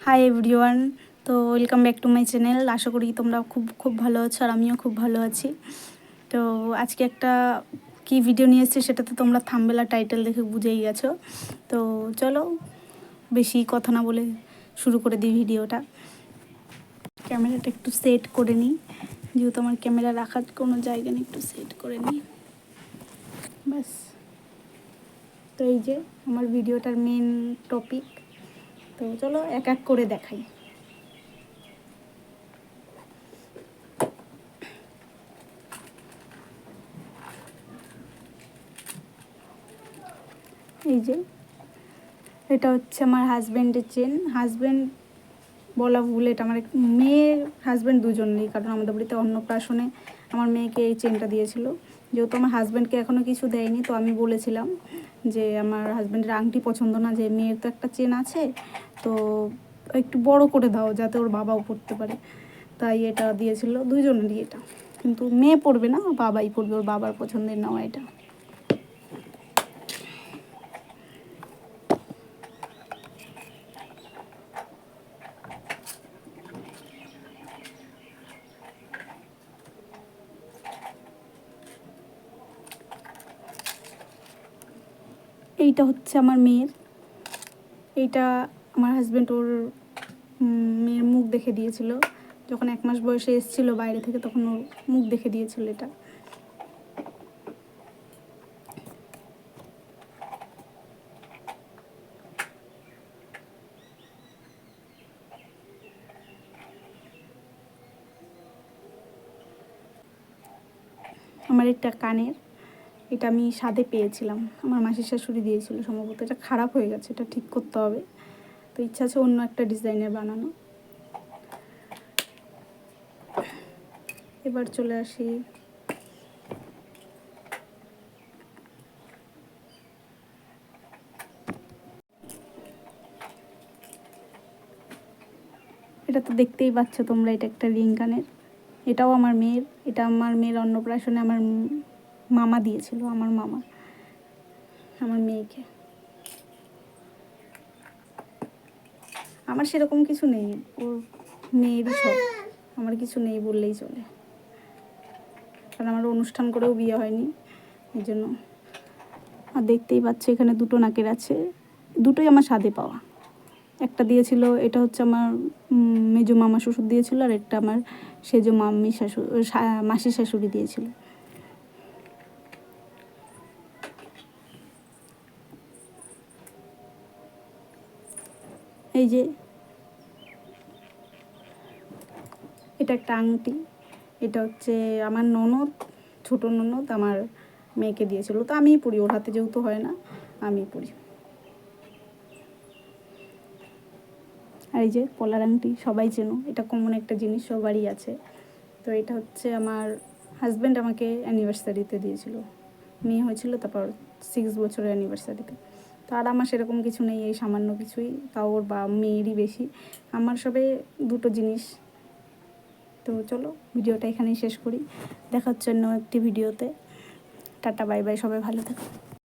High everyone, তো welcome back to my channel. আশা করি তোমরা খুব ভালো আছো আর আমিও খুব ভালো আছি। তো আজকে একটা কি ভিডিও নিয়ে এসেছি সেটা তো তোমরা থাম্বনেল আর টাইটেল দেখে বুঝেই গেছো। তো চলো বেশি কথা না বলে শুরু করে দিই ভিডিওটা। ক্যামেরাটা একটু সেট করে নিই, যেহেতু আমার ক্যামেরা রাখার কোনো জায়গা নেই, একটু সেট করে নিই ব্যাস। তো এই যে আমার ভিডিওটার মেন টপিক, তো চলো এক এক করে দেখাই। এই যে এটা হচ্ছে আমার হাজব্যান্ডের চেন। হাজব্যান্ড বলা ভুল, এটা আমার মেয়ে হাজব্যান্ড দুজনেরই, কারণ আমাদের বাড়িতে অন্নপ্রাশনে আমার মেয়েকে এই চেনটা দিয়েছিল। যেহেতু আমার হাজব্যান্ডকে এখনও কিছু দেয়নি, তো আমি বলেছিলাম যে আমার হাজব্যান্ডের আংটি পছন্দ না, যে মেয়ের তো একটা চেন আছে, তো একটু বড় করে দাও যাতে ওর বাবাও পড়তে পারে। তাই এটা দিয়েছিল দুজনেরই এটা, কিন্তু মেয়ে পড়বে না, বাবাই পড়বে, ওর বাবার পছন্দের নেওয়া এটা। এইটা হচ্ছে আমার মেয়ের, এইটা আমার হাজব্যান্ড ওর মেয়ের মুখ দেখে দিয়েছিল, যখন 1 মাস বয়সে এসেছিলো বাইরে থেকে, তখন ওর মুখ দেখে দিয়েছিল এটা। আমার একটা কানের, এটা আমি স্বাদে পেয়েছিলাম, আমার মাসির শাশুড়ি দিয়েছিল সম্ভবত। এটা খারাপ হয়ে গেছে, এটা ঠিক করতে হবে, তো ইচ্ছা আছে অন্য একটা ডিজাইনের বানানো। এবার চলে আসি এটা তো দেখতেই পাচ্ছ তোমরা, এটা একটা রিং কানের, এটাও আমার মেয়ের। এটা আমার মেয়ের অন্নপ্রাশনে আমার মামা দিয়েছিল, আমার মামা আমার মেয়েকে। আমার সেরকম কিছু নেই, ওর মেয়েরই সব, আমার কিছু নেই বললেই চলে, কারণ আমার অনুষ্ঠান করেও বিয়ে হয়নি, এই জন্য। আর দেখতেই পাচ্ছ এখানে দুটো নাকের আছে, দুটোই আমার স্বাদে পাওয়া। একটা দিয়েছিল, এটা হচ্ছে আমার মেজো মামা শ্বশুর দিয়েছিল, আর একটা আমার সেজো মাসি শাশুড়ি দিয়েছিল। এই যে এটা একটা আংটি, এটা হচ্ছে আমার ননদ, ছোটো ননদ আমার মেয়েকে দিয়েছিল, তো আমিই পরি, ওর হাতে যেহেতু হয় না আমিই পরি। আর এই যে পলার আংটি, সবাই চেনো, এটা কমন একটা জিনিস, সবারই আছে। তো এটা হচ্ছে আমার হাজব্যান্ড আমাকে অ্যানিভার্সারিতে দিয়েছিল, মেয়ে হয়েছিল তারপর 6 বছরের অ্যানিভার্সারিতে। তো আর আমার সেরকম কিছু নেই, এই সামান্য কিছুই, তাও ওর বা মেয়েরই বেশি, আমার সবে দুটো জিনিস। তো চলো ভিডিওটা এখানেই শেষ করি, দেখা হচ্ছে অন্য একটি ভিডিওতে। টাটা বাই বাই, সবাই ভালো থাকো।